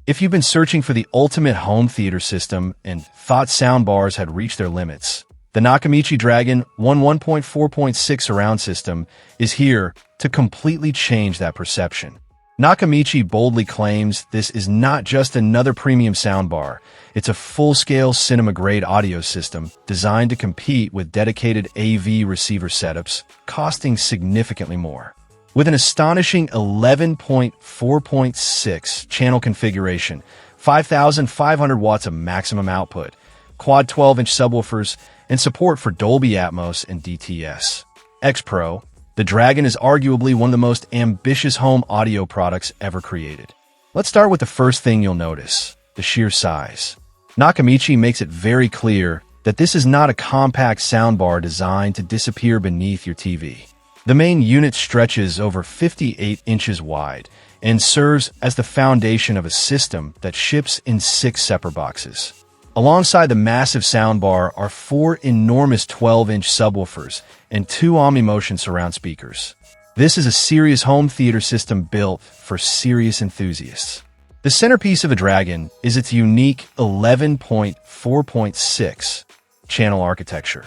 If you've been searching for the ultimate home theater system and thought soundbars had reached their limits, the Nakamichi Dragon 1.4.6 surround system is here to completely change that perception. Nakamichi boldly claims this is not just another premium soundbar, it's a full-scale cinema-grade audio system designed to compete with dedicated AV receiver setups, costing significantly more. With an astonishing 11.4.6 channel configuration, 5,500 watts of maximum output, quad 12-inch subwoofers, and support for Dolby Atmos and DTS X Pro, the Dragon is arguably one of the most ambitious home audio products ever created. Let's start with the first thing you'll notice, the sheer size. Nakamichi makes it very clear that this is not a compact soundbar designed to disappear beneath your TV. The main unit stretches over 58 inches wide and serves as the foundation of a system that ships in 6 separate boxes. Alongside the massive soundbar are 4 enormous 12-inch subwoofers and 2 OmniMotion surround speakers. This is a serious home theater system built for serious enthusiasts. The centerpiece of the Dragon is its unique 11.4.6 channel architecture.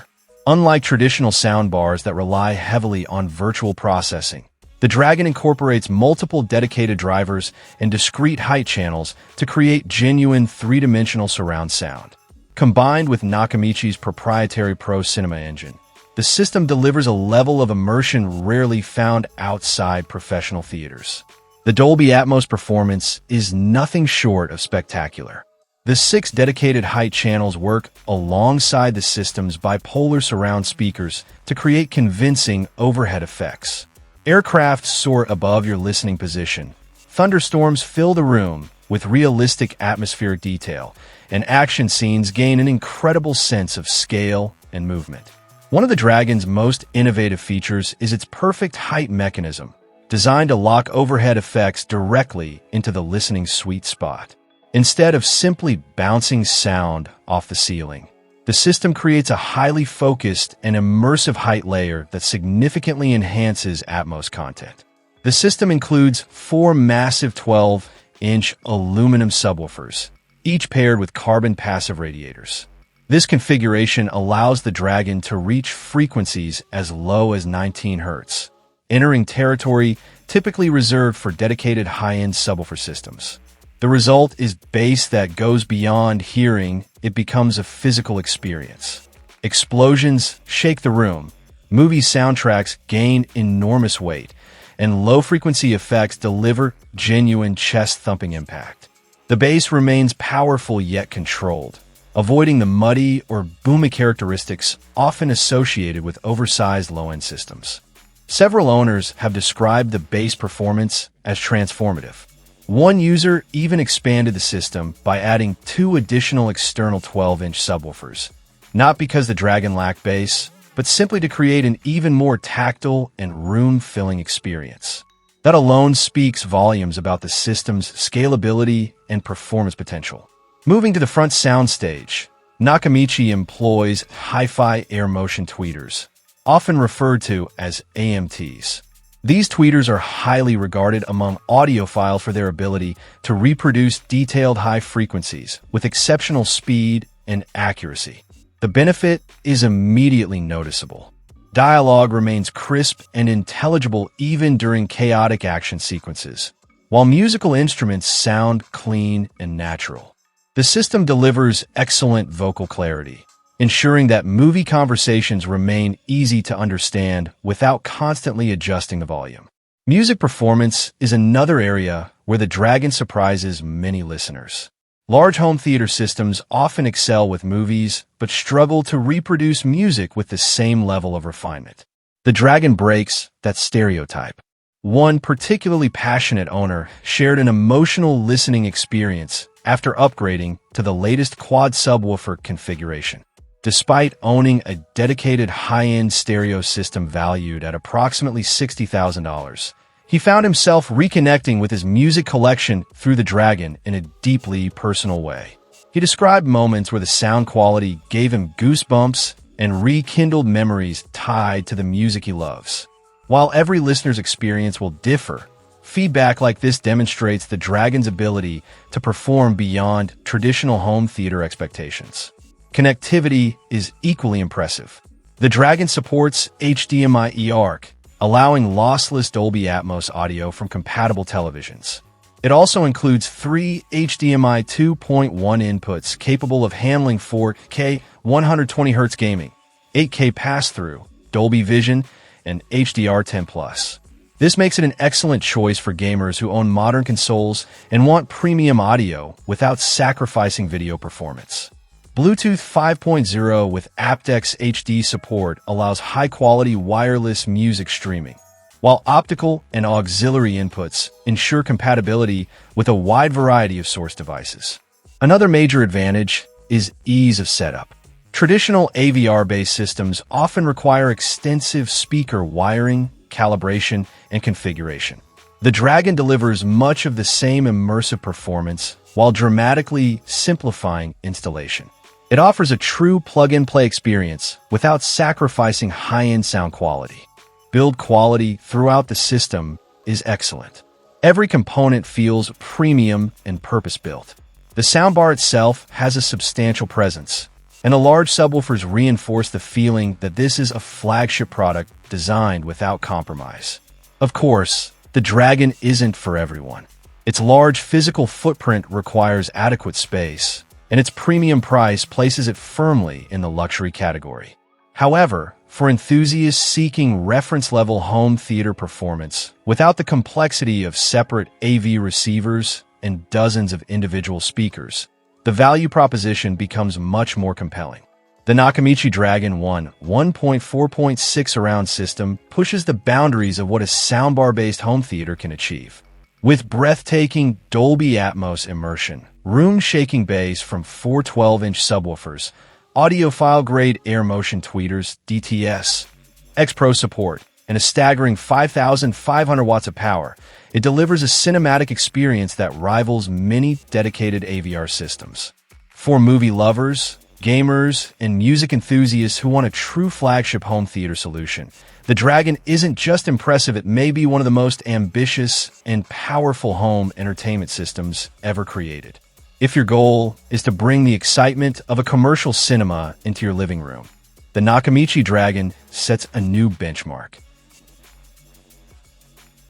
Unlike traditional soundbars that rely heavily on virtual processing, the Dragon incorporates multiple dedicated drivers and discrete height channels to create genuine three-dimensional surround sound. Combined with Nakamichi's proprietary Pro Cinema engine, the system delivers a level of immersion rarely found outside professional theaters. The Dolby Atmos performance is nothing short of spectacular. The 6 dedicated height channels work alongside the system's bipolar surround speakers to create convincing overhead effects. Aircraft soar above your listening position. Thunderstorms fill the room with realistic atmospheric detail, and action scenes gain an incredible sense of scale and movement. One of the Dragon's most innovative features is its perfect height mechanism, designed to lock overhead effects directly into the listening sweet spot. Instead of simply bouncing sound off the ceiling, the system creates a highly focused and immersive height layer that significantly enhances Atmos content. The system includes 4 massive 12-inch aluminum subwoofers, each paired with carbon passive radiators. This configuration allows the Dragon to reach frequencies as low as 19 Hz, entering territory typically reserved for dedicated high-end subwoofer systems. The result is bass that goes beyond hearing, it becomes a physical experience. Explosions shake the room, movie soundtracks gain enormous weight, and low-frequency effects deliver genuine chest-thumping impact. The bass remains powerful yet controlled, avoiding the muddy or boomy characteristics often associated with oversized low-end systems. Several owners have described the bass performance as transformative. One user even expanded the system by adding 2 additional external 12-inch subwoofers, not because the Dragon lacked bass, but simply to create an even more tactile and room-filling experience. That alone speaks volumes about the system's scalability and performance potential. Moving to the front soundstage, Nakamichi employs hi-fi air motion tweeters, often referred to as AMTs. These tweeters are highly regarded among audiophiles for their ability to reproduce detailed high frequencies with exceptional speed and accuracy. The benefit is immediately noticeable. Dialogue remains crisp and intelligible even during chaotic action sequences, while musical instruments sound clean and natural. The system delivers excellent vocal clarity, ensuring that movie conversations remain easy to understand without constantly adjusting the volume. Music performance is another area where the Dragon surprises many listeners. Large home theater systems often excel with movies, but struggle to reproduce music with the same level of refinement. The Dragon breaks that stereotype. One particularly passionate owner shared an emotional listening experience after upgrading to the latest quad subwoofer configuration. Despite owning a dedicated high-end stereo system valued at approximately $60,000, he found himself reconnecting with his music collection through the Dragon in a deeply personal way. He described moments where the sound quality gave him goosebumps and rekindled memories tied to the music he loves. While every listener's experience will differ, Feedback like this demonstrates the Dragon's ability to perform beyond traditional home theater expectations. Connectivity is equally impressive. The Dragon supports HDMI eARC, allowing lossless Dolby Atmos audio from compatible televisions. It also includes 3 HDMI 2.1 inputs capable of handling 4K 120Hz gaming, 8K pass-through, Dolby Vision, and HDR10+. This makes it an excellent choice for gamers who own modern consoles and want premium audio without sacrificing video performance. Bluetooth 5.0 with aptX HD support allows high-quality wireless music streaming, while optical and auxiliary inputs ensure compatibility with a wide variety of source devices. Another major advantage is ease of setup. Traditional AVR-based systems often require extensive speaker wiring, calibration, and configuration. The Dragon delivers much of the same immersive performance while dramatically simplifying installation. It offers a true plug-and-play experience without sacrificing high-end sound quality. Build quality throughout the system is excellent. Every component feels premium and purpose-built. The soundbar itself has a substantial presence, and the large subwoofers reinforce the feeling that this is a flagship product designed without compromise. Of course, the Dragon isn't for everyone. Its large physical footprint requires adequate space, and its premium price places it firmly in the luxury category. However, for enthusiasts seeking reference-level home theater performance without the complexity of separate AV receivers and dozens of individual speakers, the value proposition becomes much more compelling. The Nakamichi Dragon 1.4.6 surround system pushes the boundaries of what a soundbar-based home theater can achieve. With breathtaking Dolby Atmos immersion, room-shaking bass from 4 12-inch subwoofers, audiophile-grade air motion tweeters (DTS), X-Pro support, and a staggering 5,500 watts of power, it delivers a cinematic experience that rivals many dedicated AVR systems. For movie lovers, gamers, and music enthusiasts who want a true flagship home theater solution, the Dragon isn't just impressive, it may be one of the most ambitious and powerful home entertainment systems ever created. If your goal is to bring the excitement of a commercial cinema into your living room, the Nakamichi Dragon sets a new benchmark.